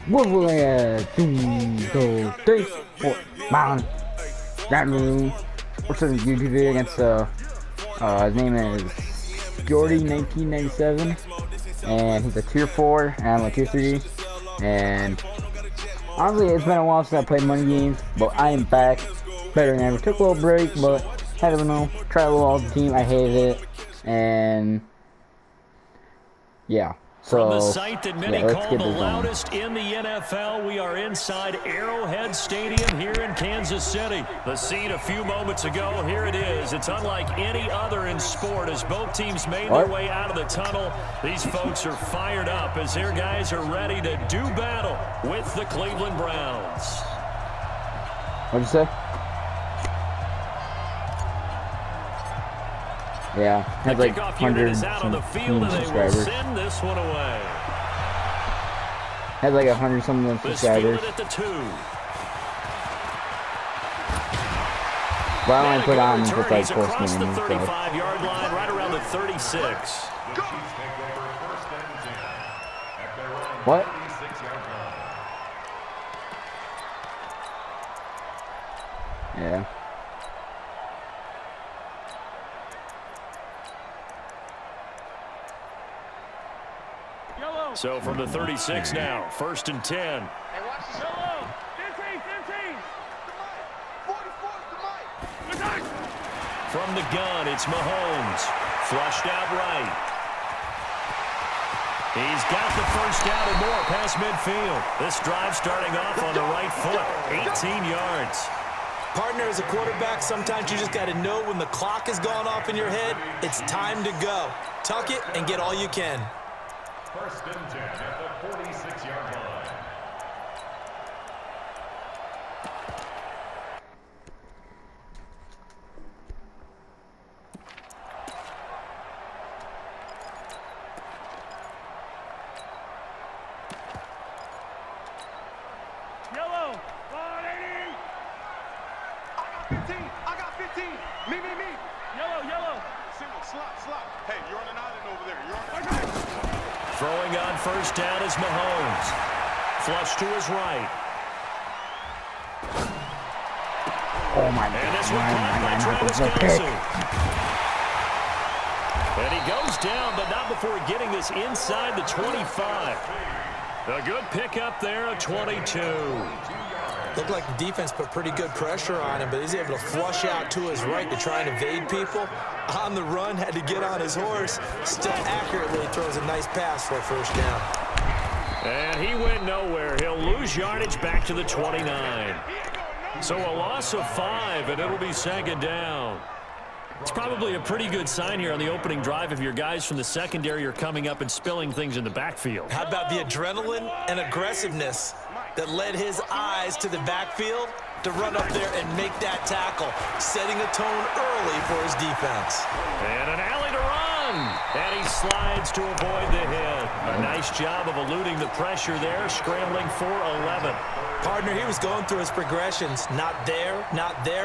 One way, 2, 3, 4, bound. That room. What's his YouTube against his name is JORDY1997, and he's a tier 4 and I'm a tier 3. And honestly, it's been a while since I played money games, but I am back better than ever. Took a little break, but I don't know. Try a little all the team. I hated it, and yeah. From the site that many call the loudest in the NFL, we are inside Arrowhead Stadium here in Kansas City. The scene a few moments ago, here it is. It's unlike any other in sport as both teams made their way out of the tunnel. These folks are fired up as their guys are ready to do battle with the Cleveland Browns. What'd you say? Yeah, had like 100 subscribers. Send this one away. Had like 100 something subscribers. At the 2. Well, I only put on just like 4 across the games, 35-yard line, right around the 36. What? Yeah. So from the 36 now, 1st and 10. Hey, watch this. 15. From the gun, it's Mahomes. Flushed out right. He's got the first down and more past midfield. This drive starting off on the right foot, 18 yards. Partner, as a quarterback, sometimes you just got to know when the clock has gone off in your head, it's time to go. Tuck it and get all you can. 1st and 10 at the 46-yard line. Yellow. 180. I got 15. Me. Yellow. Single, slot. Hey, you're on an island over there. You're on an island. Throwing on 1st down is Mahomes. Flush to his right. Oh my God. And this one caught by Travis Kelce. And he goes down, but not before getting this inside the 25. A good pickup there, a 22. Looked like the defense put pretty good pressure on him, but he's able to flush out to his right to try and evade people. On the run, had to get on his horse. Still accurately throws a nice pass for a 1st down. And he went nowhere. He'll lose yardage back to the 29. So a loss of 5, and it'll be 2nd down. It's probably a pretty good sign here on the opening drive if your guys from the secondary are coming up and spilling things in the backfield. How about the adrenaline and aggressiveness that led his eyes to the backfield to run up there and make that tackle, setting a tone early for his defense. And an alley to run. And he slides to avoid the hit. A nice job of eluding the pressure there, scrambling for 11. Partner, he was going through his progressions. Not there.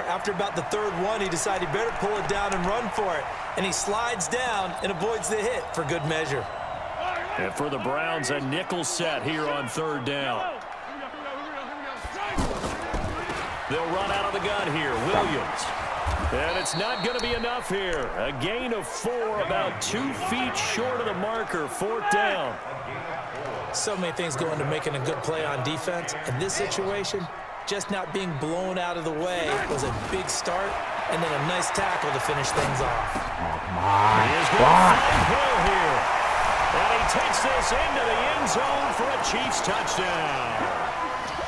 After about the 3rd one, he decided he better pull it down and run for it. And he slides down and avoids the hit for good measure. And for the Browns, a nickel set here on 3rd down. They'll run out of the gun here. Williams. And it's not going to be enough here. A gain of 4, about 2 feet short of the marker. 4th down. So many things go into making a good play on defense. In this situation, just not being blown out of the way was a big start, and then a nice tackle to finish things off. My He is going God. to Hill here. And he takes this into the end zone for a Chiefs touchdown.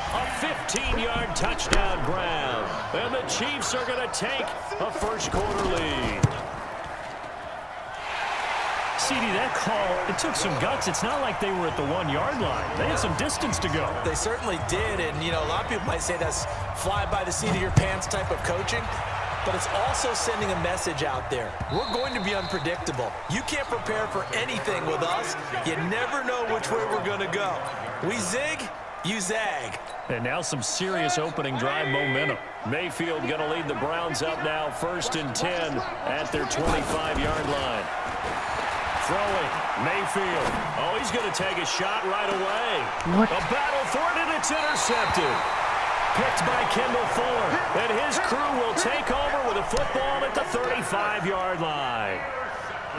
A 15-yard touchdown grab. And the Chiefs are going to take a 1st quarter lead. CD, that call, it took some guts. It's not like they were at the 1-yard line. They had some distance to go. They certainly did, and, you know, a lot of people might say that's fly by the seat of your pants type of coaching, but it's also sending a message out there. We're going to be unpredictable. You can't prepare for anything with us. You never know which way we're going to go. We zig, you zag. And now some serious opening drive momentum. Mayfield going to lead the Browns up now, 1st and 10 at their 25-yard line. Throwing, Mayfield. Oh, he's going to take a shot right away. What? A battle for it, and it's intercepted. Picked by Kendall Fuller, and his crew will take over with a football at the 35-yard line.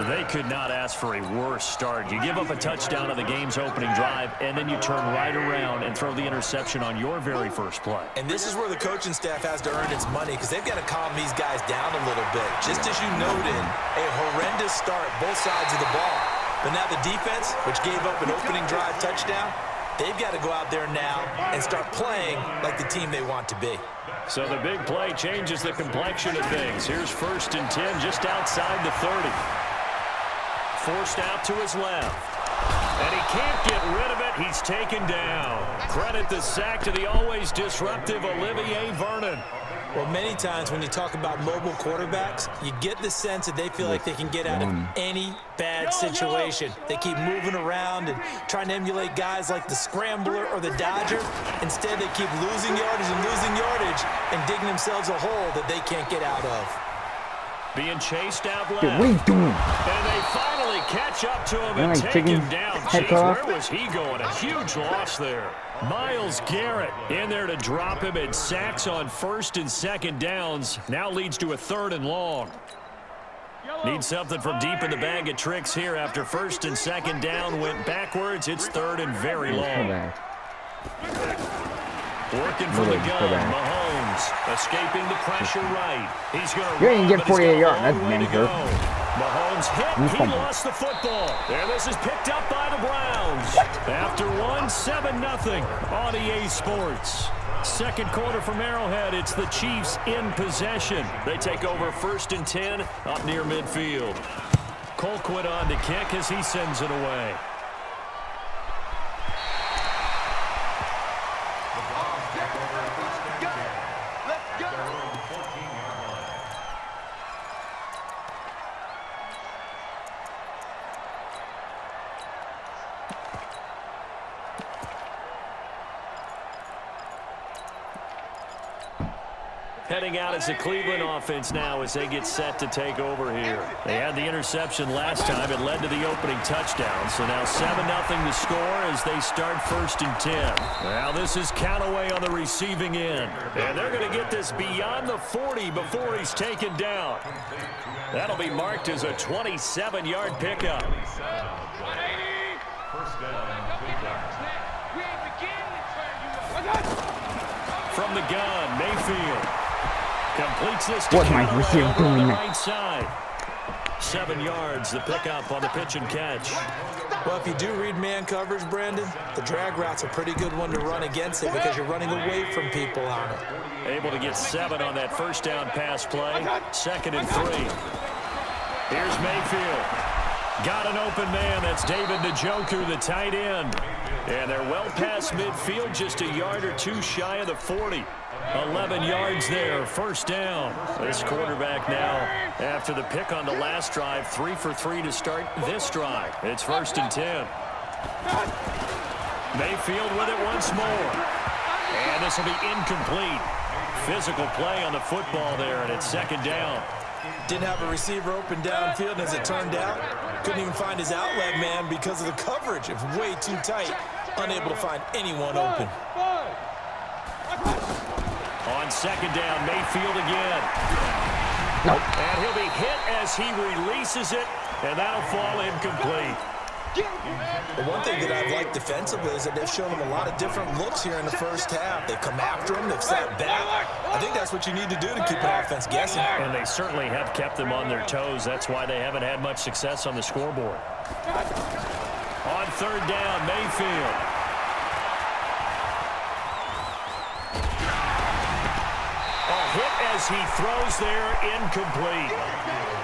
They could not ask for a worse start. You give up a touchdown on the game's opening drive, and then you turn right around and throw the interception on your very first play. And this is where the coaching staff has to earn its money, because they've got to calm these guys down a little bit. Just as you noted, a horrendous start, both sides of the ball. But now the defense, which gave up an opening drive touchdown, they've got to go out there now and start playing like the team they want to be. So the big play changes the complexion of things. Here's 1st and 10 just outside the 30. Forced out to his left. And he can't get rid of it. He's taken down. Credit the sack to the always disruptive Olivier Vernon. Well, many times when you talk about mobile quarterbacks, you get the sense that they feel like they can get out of any bad situation. They keep moving around and trying to emulate guys like the Scrambler or the Dodger. Instead, they keep losing yardage and digging themselves a hole that they can't get out of. Being chased out left. Dude, what are you doing? And they finally catch up to him and take him down. Jeez, where was he going? A huge loss there. Myles Garrett in there to drop him, and sacks on 1st and 2nd downs. Now leads to a 3rd and long. Need something from deep in the bag of tricks here after 1st and 2nd down went backwards. It's 3rd and very long. Working for the gun, Mahomes escaping the pressure right. He's going to you didn't get 48 yards. That's manicure. Mahomes hit. He lost the football. And this is picked up by the Browns. After 7-0 on EA Sports. Second quarter from Arrowhead. It's the Chiefs in possession. They take over 1st and 10 up near midfield. Colquitt on the kick as he sends it away. Heading out as the Cleveland offense now as they get set to take over here. They had the interception last time. It led to the opening touchdown. So now 7-0 to score as they start 1st and 10. Now this is Callaway on the receiving end. And they're going to get this beyond the 40 before he's taken down. That'll be marked as a 27-yard pickup. From the gun, Mayfield. Completes this to Callaway over on the right side. 7 yards, the pickup on the pitch and catch. Well, if you do read man coverage, Brandon, the drag route's a pretty good one to run against it because you're running away from people on it. Able to get 7 on that 1st down pass play. 2nd and 3. Here's Mayfield. Got an open man. That's David Njoku, the tight end. And they're well past midfield, just a yard or two shy of the 40. 11 yards there, 1st down. This quarterback now, after the pick on the last drive, 3 for 3 to start this drive. It's 1st and 10. Mayfield with it once more. And this will be incomplete. Physical play on the football there, and it's 2nd down. Didn't have a receiver open downfield, and as it turned out, couldn't even find his outlet man because of the coverage. It was way too tight, unable to find anyone open. On 2nd down, Mayfield again. Nope. And he'll be hit as he releases it, and that'll fall incomplete. The one thing that I've liked defensively is that they've shown him a lot of different looks here in the 1st half. They've come after him, they've sat back. I think that's what you need to do to keep an offense guessing. And they certainly have kept them on their toes. That's why they haven't had much success on the scoreboard. On 3rd down, Mayfield. A hit as he throws there, incomplete.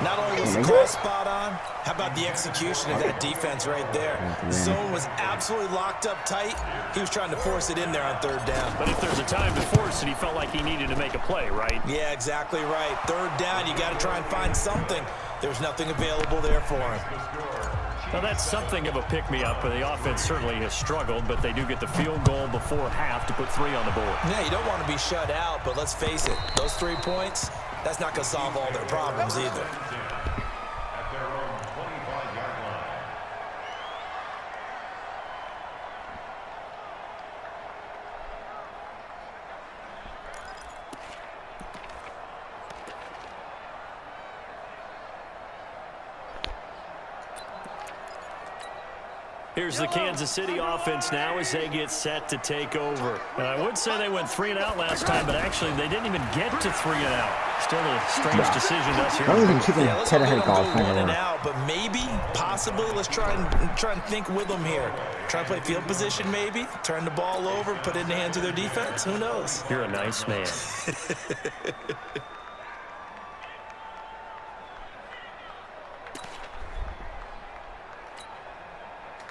Not only was the call spot on, how about the execution of that defense right there? The zone was absolutely locked up tight. He was trying to force it in there on 3rd down. But if there's a time to force it, he felt like he needed to make a play, right? Yeah, exactly right. 3rd down, you got to try and find something. There's nothing available there for him. Now that's something of a pick-me-up. The offense certainly has struggled, but they do get the field goal before half to put 3 on the board. Yeah, you don't want to be shut out, but let's face it, those 3 points, that's not going to solve all their problems either. At their own 25-yard line. Here's the Kansas City offense now as they get set to take over. And I would say they went 3 and out last time, but actually they didn't even get to 3 and out. Still a strange decision to us here. Let's go 1 and out, but maybe, possibly, let's try and think with them here. Try and play field position maybe, turn the ball over, put it in the hands of their defense. Who knows? You're a nice man.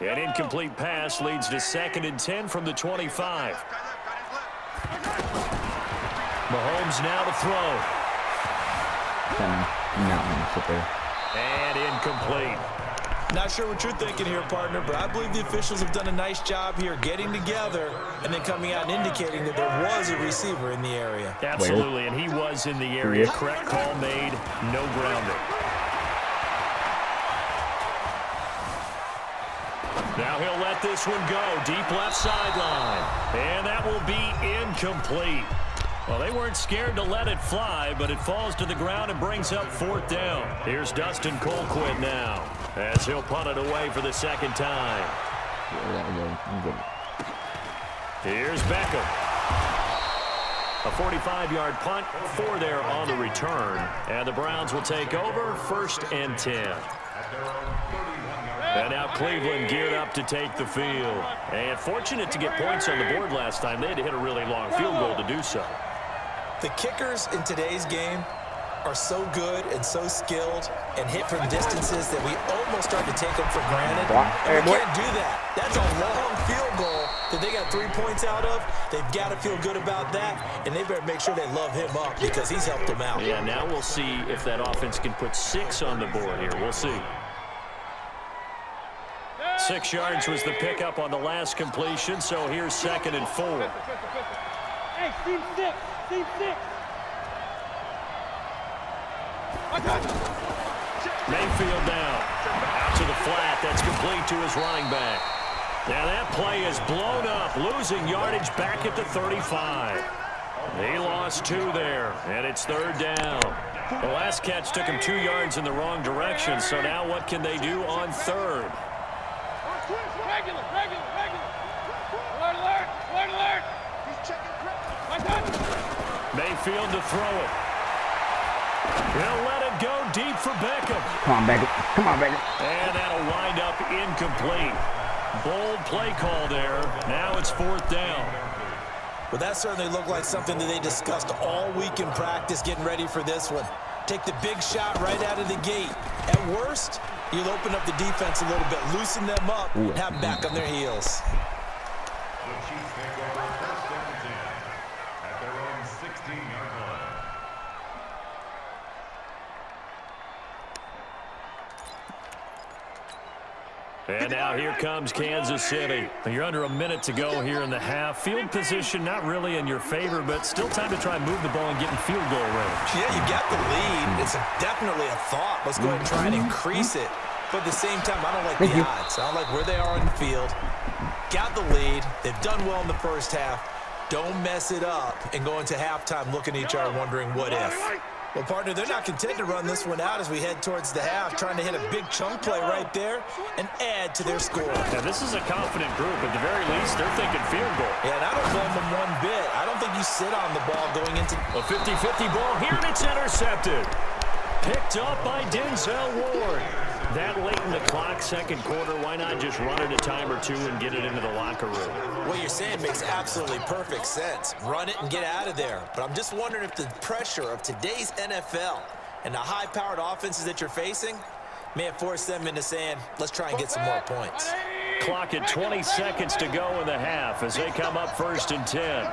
An incomplete pass leads to 2nd and 10 from the 25. Mahomes now to throw. And incomplete. Not sure what you're thinking here, partner, but I believe the officials have done a nice job here getting together and then coming out and indicating that there was a receiver in the area. Absolutely, and he was in the area. Correct call made, no grounding. Now he'll let this one go. Deep left sideline. And that will be incomplete. Well, they weren't scared to let it fly, but it falls to the ground and brings up 4th down. Here's Dustin Colquitt now as he'll punt it away for the 2nd time. Here's Beckham. A 45-yard punt, 4 there on the return. And the Browns will take over 1st and 10. And now Cleveland geared up to take the field. And fortunate to get points on the board last time. They had to hit a really long field goal to do so. The kickers in today's game are so good and so skilled and hit from distances that we almost start to take them for granted. And we can't do that. That's a long field goal that they got 3 points out of. They've got to feel good about that, and they better make sure they love him up because he's helped them out. Yeah, now we'll see if that offense can put 6 on the board here. We'll see. 6 yards was the pickup on the last completion, so here's 2nd and 4. Hey, team 6, team 6. Mayfield down. Out to the flat. That's complete to his running back. Now that play is blown up, losing yardage back at the 35. He lost 2 there, and it's 3rd down. The last catch took him 2 yards in the wrong direction, so now what can they do on 3rd? Regular. Alert. Mayfield to throw it. He'll let it go deep for Beckham. Come on, Beckham. And that'll wind up incomplete. Bold play call there. Now it's 4th down. Well, that certainly looked like something that they discussed all week in practice getting ready for this one. Take the big shot right out of the gate. At worst, you'll open up the defense a little bit, loosen them up, and have them back on their heels. The Chiefs take over 1st and 10 at their own 16-yard line. And now here comes Kansas City. You're under a minute to go here in the half. Field position not really in your favor, but still time to try and move the ball and get in field goal range. Yeah, you got the lead. It's definitely a thought. Let's go ahead and try and increase it. But at the same time, I don't like the odds. I don't like where they are on the field. Got the lead. They've done well in the first half. Don't mess it up and go into halftime looking at each other wondering what if. Well, partner, they're not content to run this one out as we head towards the half, trying to hit a big chunk play right there and add to their score. Now, this is a confident group. At the very least, they're thinking field goal. Yeah, and I don't blame them one bit. I don't think you sit on the ball going into a 50-50 ball here, and it's intercepted. Picked up by Denzel Ward. That late in the clock, 2nd quarter, why not just run it a time or 2 and get it into the locker room? What you're saying makes absolutely perfect sense. Run it and get out of there. But I'm just wondering if the pressure of today's NFL and the high-powered offenses that you're facing may have forced them into saying, let's try and get some more points. Clock at 20 seconds to go in the half as they come up 1st and 10.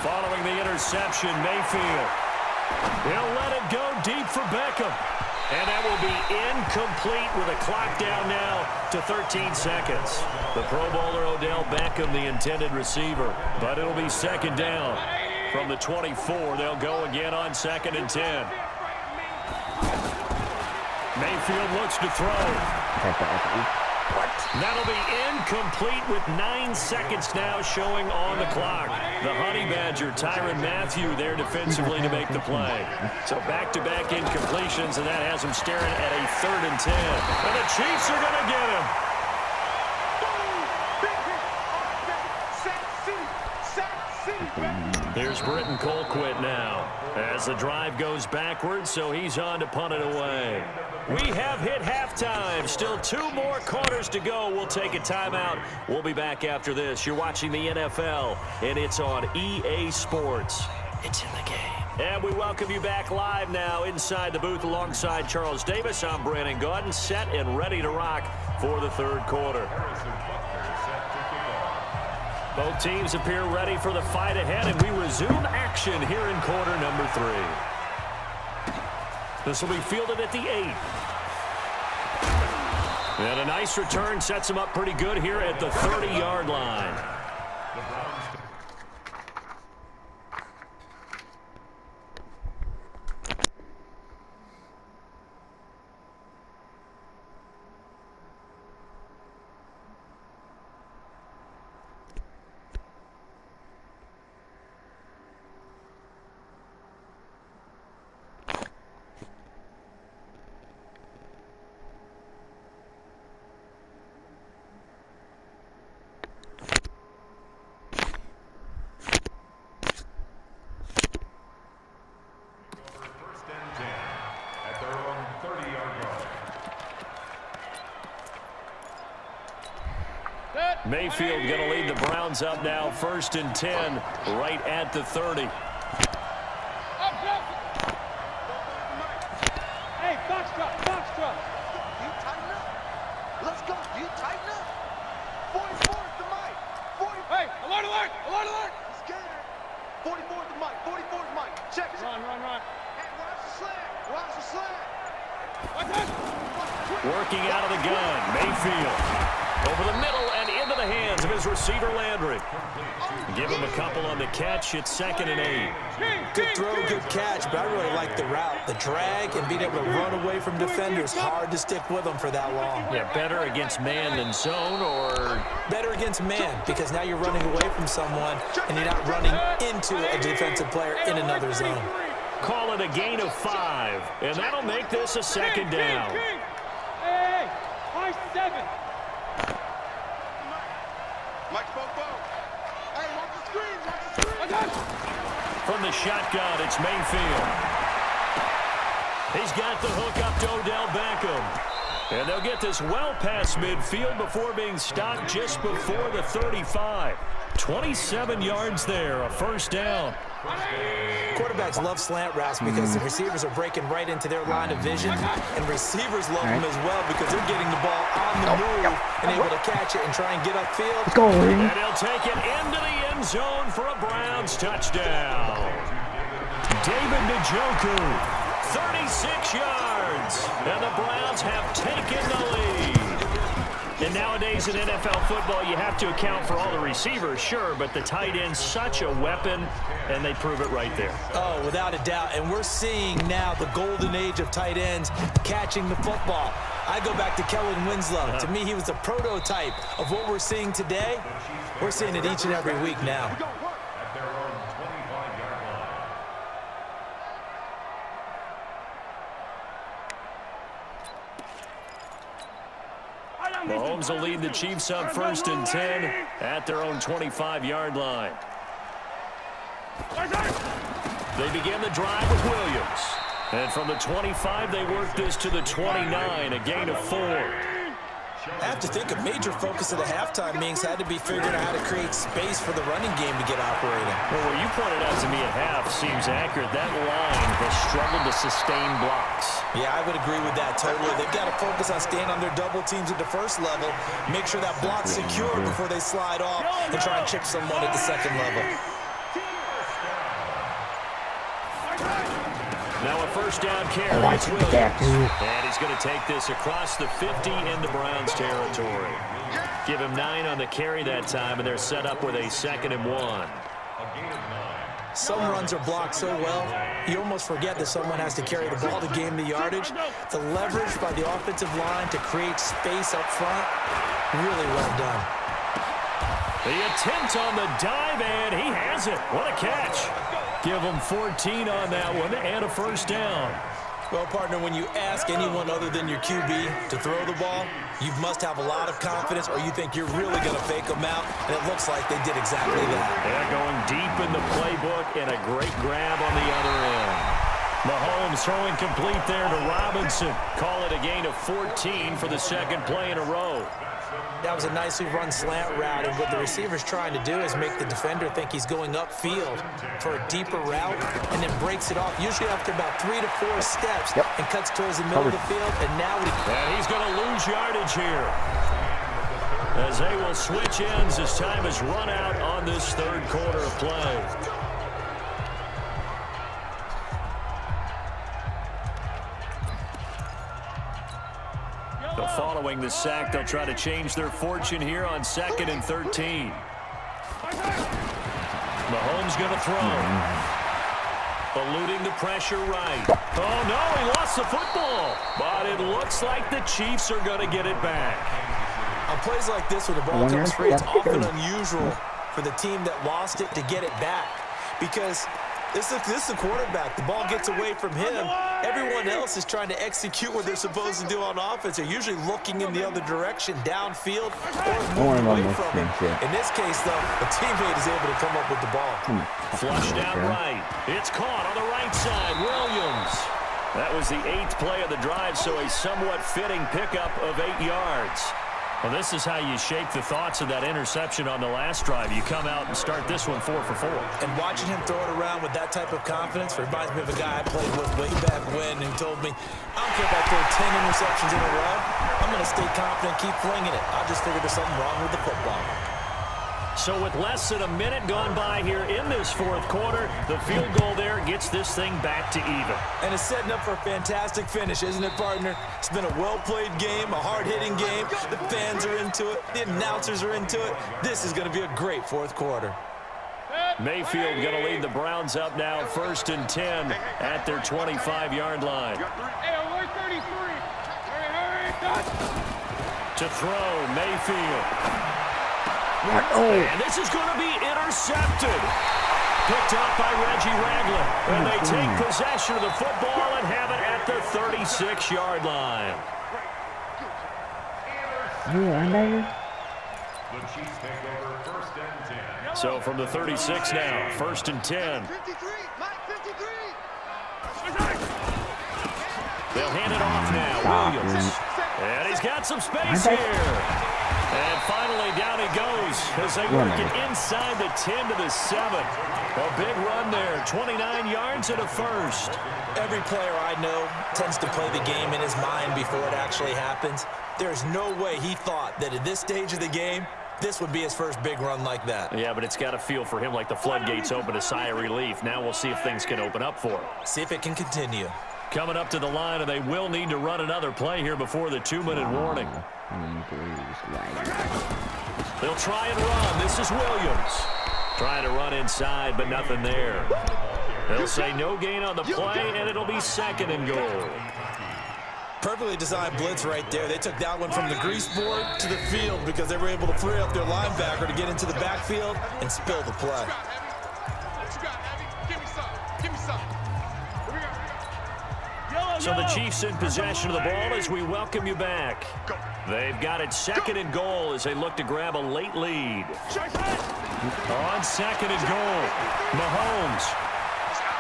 Following the interception, Mayfield. He'll let it go deep for Beckham. And that will be incomplete with a clock down now to 13 seconds. The Pro Bowler Odell Beckham, the intended receiver. But it'll be 2nd down. From the 24, they'll go again on 2nd and 10. Mayfield looks to throw. That'll be incomplete with 9 seconds now showing on the clock. The Honey Badger, Tyrann Mathieu, there defensively to make the play. So back-to-back incompletions, and that has him staring at a 3rd and 10. And the Chiefs are going to get him. Here's Britton Colquitt now as the drive goes backwards, so he's on to punt it away. We have hit halftime. Still 2 more quarters to go. We'll take a timeout. We'll be back after this. You're watching the NFL, and it's on EA Sports. It's in the game. And we welcome you back live now inside the booth alongside Charles Davis. I'm Brandon Gaudin, set and ready to rock for the 3rd quarter. Both teams appear ready for the fight ahead, and we resume action here in quarter number 3. This will be fielded at the 8. And a nice return sets him up pretty good here at the 30-yard line. Mayfield going to lead the Browns up now, 1st and 10, right at the 30. Hey, box drop. You tighten up. Let's go. You tighten up. 44 is the mic. 40. Hey, alert. He's getting it. 44 is the mic. 44 is the mic. Check it. Run. Hey, watch the slant. Working out of the gun, Mayfield. Over the middle and into the hands of his receiver, Landry. Give him a couple on the catch. It's 2nd and 8. Good throw, good catch, but I really like the route. The drag and being able to run away from defenders. Hard to stick with them for that long. Yeah, better against man than zone, or? Better against man, because now you're running away from someone and you're not running into a defensive player in another zone. Call it a gain of 5, and that'll make this a 2nd down. Hey, high 7. Mike Bobo. Hey, watch the screens. From the shotgun, it's Mayfield. He's got the hook up to Odell Beckham. And they'll get this well past midfield before being stopped just before the 35. 27 yards there, a 1st down. Quarterbacks love slant routes because the receivers are breaking right into their line of vision, and receivers love them as well because they're getting the ball on the move and able to catch it and try and get upfield. Let's go, Lee. And he'll take it into the end zone for a Browns touchdown. David Njoku, 36 yards, and the Browns have taken the lead. And nowadays in NFL football, you have to account for all the receivers, sure, but the tight end's such a weapon, and they prove it right there. Oh, without a doubt. And we're seeing now the golden age of tight ends catching the football. I go back to Kellen Winslow. To me, he was the prototype of what we're seeing today. We're seeing it each and every week now. At their own 25-yard line. Mahomes will lead the Chiefs up 1st and 10 at their own 25-yard line. They begin the drive with Williams. And from the 25, they work this to the 29, a gain of 4. I have to think a major focus of the halftime meetings had to be figuring out how to create space for the running game to get operating. Well, what you pointed out to me at half seems accurate. That line has struggled to sustain blocks. Yeah, I would agree with that totally. They've got to focus on staying on their double teams at the first level, make sure that block's secure before they slide off and try and chip someone at the second level. Now a 1st down carry. It's Williams. And he's going to take this across the 50 into Browns territory. Give him 9 on the carry that time, and they're set up with a 2nd and 1. some runs are blocked so well, you almost forget that someone has to carry the ball to gain the yardage. The leverage by the offensive line to create space up front, really well done. The attempt on the dive, and he has it. What a catch. Give him 14 on that one and a first down. Well, partner, when you ask anyone other than your QB to throw the ball, you must have a lot of confidence or you think you're really going to fake them out, and it looks like they did exactly that. They're going deep in the playbook and a great grab on the other end. Mahomes throwing complete there to Robinson. Call it a gain of 14 for the second play in a row. That was a nicely run slant route, and what the receiver's trying to do is make the defender think he's going upfield for a deeper route and then breaks it off, usually after about 3 to 4 steps, and cuts towards the middle of the field, and now he's going to lose yardage here. As they will switch ends as time has run out on this third quarter of play. Following the sack, they'll try to change their fortune here on 2nd and 13. Mahomes going to throw. Eluding the pressure right. Oh, no, he lost the football. But it looks like the Chiefs are going to get it back. On plays like this where the ball comes free, it's often unusual for the team that lost it to get it back. Because this is the quarterback. The ball gets away from him. Everyone else is trying to execute what they're supposed to do on offense. They're usually looking in the other direction, downfield, or moving away from him. In this case, though, a teammate is able to come up with the ball. Flushed out right. It's caught on the right side. Williams. That was the 8th play of the drive, so a somewhat fitting pickup of 8 yards. Well, this is how you shake the thoughts of that interception on the last drive. You come out and start this one 4 for 4. And watching him throw it around with that type of confidence reminds me of a guy I played with way back when who told me, I don't care if I throw 10 interceptions in a row. I'm going to stay confident, keep flinging it. I just figured there's something wrong with the football. So with less than a minute gone by here in this fourth quarter, the field goal there gets this thing back to even. And it's setting up for a fantastic finish, isn't it, partner? It's been a well-played game, a hard-hitting game. The fans are into it. The announcers are into it. This is going to be a great fourth quarter. Mayfield going to lead the Browns up now, 1st and 10 at their 25-yard line. Hey, alert 33. Hurry, hurry. To throw, Mayfield. And this is going to be intercepted. Picked up by Reggie Ragland. And they take possession of the football and have it at the 36-yard line. The Chiefs take over 1st and 10. So from the 36 now, 1st and 10. 53, Mike 53. They'll hand it off now. Williams. And he's got some space here. And finally, down he goes as they work it inside the 10 to the 7. A big run there, 29 yards and a first. Every player I know tends to play the game in his mind before it actually happens. There's no way he thought that at this stage of the game, this would be his first big run like that. Yeah, but it's got to feel for him like the floodgates open, a sigh of relief. Now we'll see if things can open up for him. See if it can continue. Coming up to the line, and they will need to run another play here before the 2-minute warning. They'll try and run. This is Williams. Trying to run inside, but nothing there. They'll say no gain on the play, and it'll be 2nd and goal. Perfectly designed blitz right there. They took that one from the grease board to the field because they were able to free up their linebacker to get into the backfield and spill the play. What you got, Abby? Give me some. Give me some. So the Chiefs in possession of the ball as we welcome you back. They've got it 2nd and goal as they look to grab a late lead. On 2nd and goal, Mahomes.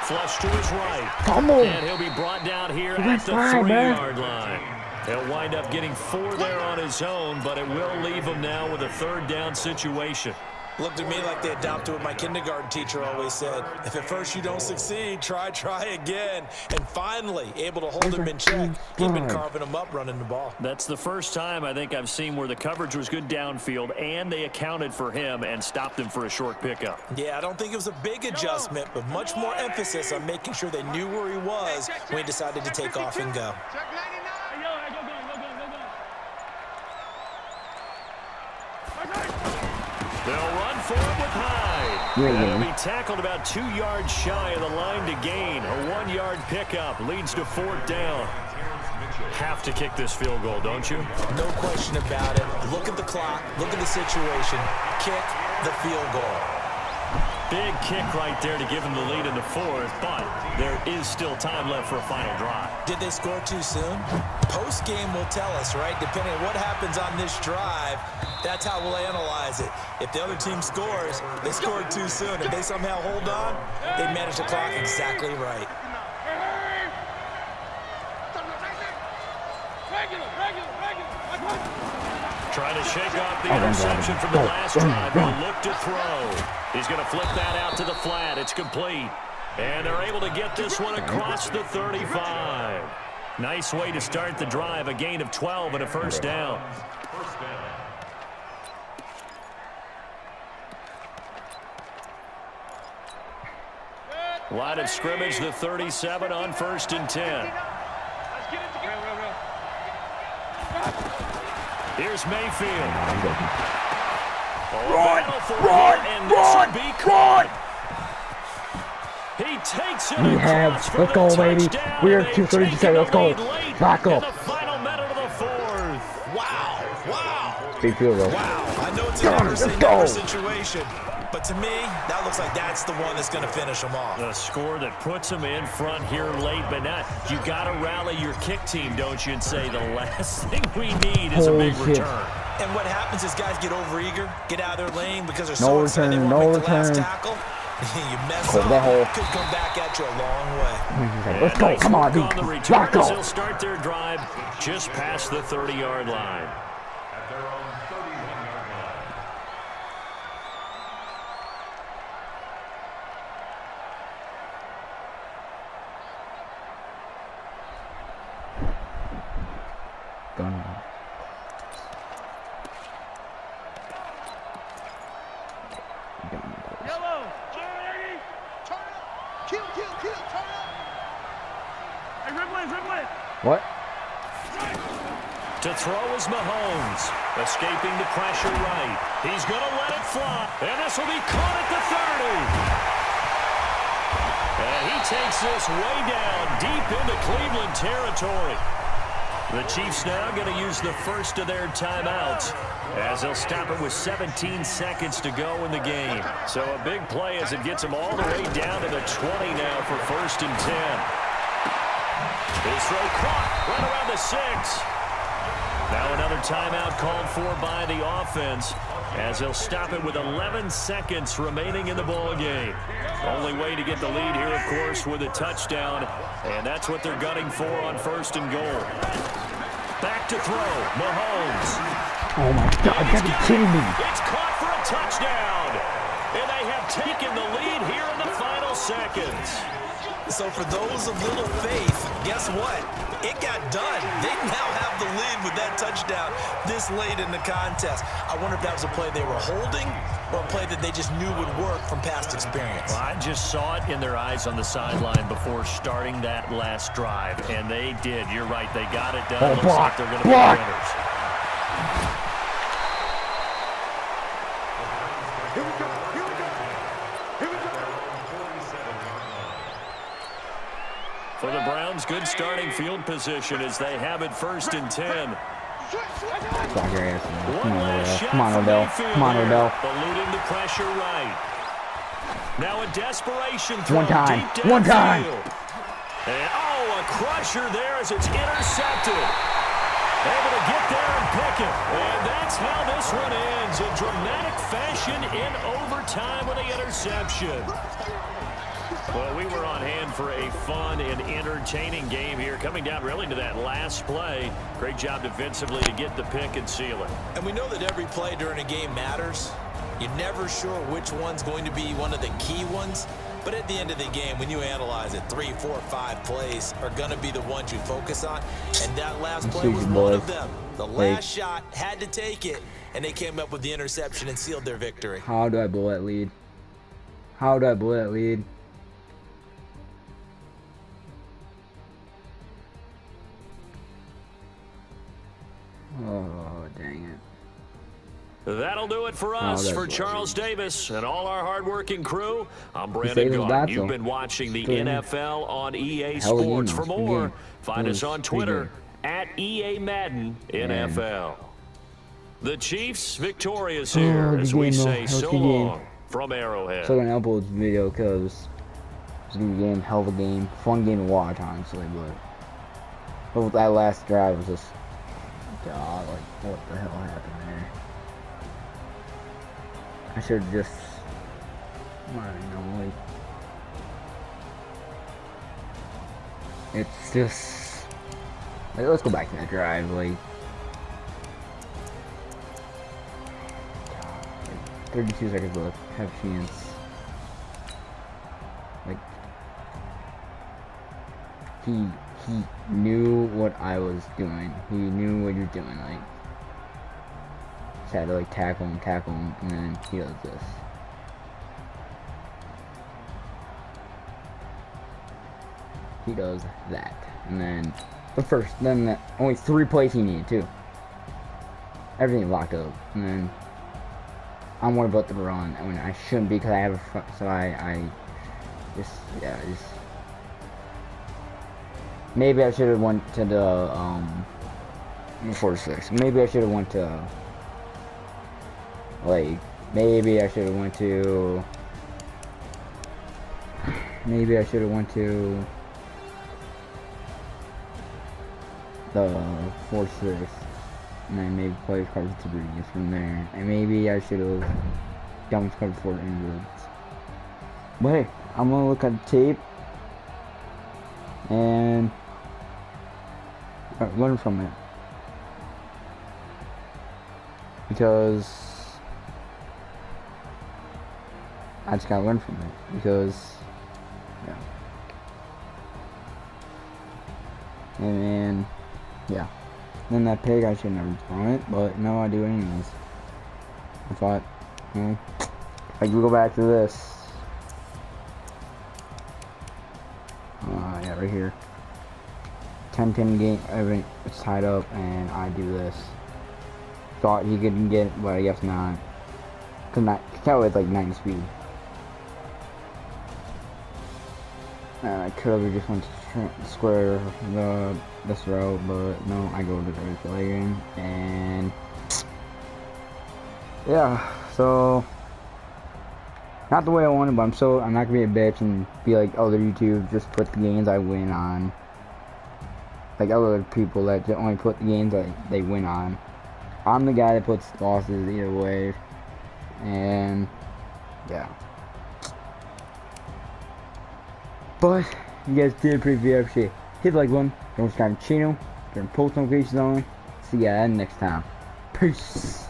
Flush to his right. And he'll be brought down here at the 3-yard line. He'll wind up getting 4 there on his own, but it will leave him now with a 3rd down situation. Looked at me like they adopted what my kindergarten teacher always said. If at first you don't succeed, try again. And finally, able to hold him in check. He'd been carving him up running the ball. That's the first time I think I've seen where the coverage was good downfield and they accounted for him and stopped him for a short pickup. Yeah, I don't think it was a big adjustment, but much more emphasis on making sure they knew where he was when he decided to take off and go. Check 99. They'll run for it with Hyde. You ain't That'll getting be me. tackled about 2 yards shy of the line to gain. A 1-yard pickup leads to 4th down. Have to kick this field goal, don't you? No question about it. Look at the clock. Look at the situation. Kick the field goal. Big kick right there to give him the lead in the 4th, but there is still time left for a final drive. Did they score too soon? Post-game will tell us, right? Depending on what happens on this drive, that's how we'll analyze it. If the other team scores, they scored too soon. If they somehow hold on, they manage the clock exactly right. Trying to shake off the interception from the last drive. He'll look to throw. He's going to flip that out to the flat. It's complete. And they're able to get this one across the 35. Nice way to start the drive. A gain of 12 and a first down. Line of scrimmage, the 37 on 1st and 10. Here's Mayfield. Run! He takes it. We have. Let's go, baby. We are 2:37. Let's go. Back up. The final minute of the 4th. Wow. Big field goal. Wow. I know it's a never-say-never situation, but to me, that looks like that's the one that's going to finish them off. The score that puts them in front here late, but not. You got to rally your kick team, don't you, and say the last thing we need is a big return. And what happens is guys get overeager, get out of their lane because they're No so excited they return, want to no make the last return. tackle. You mess Hold up, that hole. could come back at you a long way. Let's go. Come on, The dude. return Rock as they'll go. start their drive just past the 30-yard line. At their own 31-yard line. Gun. Yellow. Ready? Turn up. Kill, turn up. Hey, Riblin. What? To throw is Mahomes, escaping the pressure right. He's going to let it fly, and this will be caught at the 30. And he takes this way down, deep into Cleveland territory. The Chiefs now going to use the first of their timeouts as they'll stop it with 17 seconds to go in the game. So a big play as it gets them all the way down to the 20 now for 1st and 10. His throw caught right around the 6. Now another timeout called for by the offense as they'll stop it with 11 seconds remaining in the ball game. Only way to get the lead here, of course, with a touchdown, and that's what they're gunning for on 1st and goal. Back to throw, Mahomes. Oh my God! You gotta be kidding me! It's caught for a touchdown, and they have taken the lead here in the final seconds. So for those of little faith, guess what? It got done. They now have the lead with that touchdown this late in the contest. I wonder if that was a play they were holding or a play that they just knew would work from past experience. Well, I just saw it in their eyes on the sideline before starting that last drive, and they did. You're right. They got it done. Oh, Looks block, like they're going to be block. winners. Here we go. For the Browns, good starting field position as they have it 1st and 10. Block your ass, man. One last shot Come on, from Odell. Mayfield Come on, there, Odell. eluding the pressure right. Now a desperation throw One time. deep One time. downfield. And a crusher there as it's intercepted. Able to get there and pick it. And that's how this one ends. In dramatic fashion in overtime with the interception. Well, we were on hand for a fun and entertaining game here, coming down really to that last play. Great job defensively to get the pick and seal it. And we know that every play during a game matters. You're never sure which one's going to be one of the key ones. But at the end of the game, when you analyze it, 3, 4, 5 plays are going to be the ones you focus on. And that last play was one of them. The last shot had to take it, and they came up with the interception and sealed their victory. How do I blow that lead? How do I blow that lead? Oh, dang it. That'll do it for us. that's For what Charles Davis and all our hardworking crew, I'm saved Brandon his Gaudin. bat, You've though. been watching the Good. NFL on EA Hell of a game, Sports. For though. Good more, game. find It us was on pretty Twitter good. at EA Madden Man. NFL. The Chiefs victorious here good as we game, though. say That was a so good game. long from Arrowhead. So I'm gonna upload this video because it's a good game, hell of a game, fun game to watch, honestly. But that last drive was just, God, like what the hell happened there? I should have just, I don't know, like, it's just, like, let's go back to that drive, like 32 seconds left, have a chance. Like, he knew what I was doing. He knew what you're doing, like, just had to, like, tackle him, and then he does this. He does that, and then only 3 plays he needed, too. Everything locked up, and then I'm worried about the run. I mean, I shouldn't be because I have a front, so I just maybe I should have went to the 46. Maybe I should have went to maybe I should have went to the 46. And then maybe play cover 3 just from there. And maybe I should have done cover 4 inwards. But hey, I'm gonna look at the tape and learn from it. Because I just gotta learn from it. Because, yeah. And then, yeah. Then that pig, I should never thrown it, but no, I do anyways. I thought, like, we go back to this. Yeah, right here. 10-10 game, everything, it's tied up, and I do this. Thought he could get it, but I guess not. Cause with like 90 speed. And I could have just went to square this route, but no, I go to the right play and yeah, so not the way I wanted, but I'm not gonna be a bitch and be like other YouTube just put the games I win on, like other people that only put the games that they win on. I'm the guy that puts losses either way, and yeah. But you guys did pretty appreciate. Hit the like button, don't subscribe to the channel, turn post notifications on. See ya next time. Peace.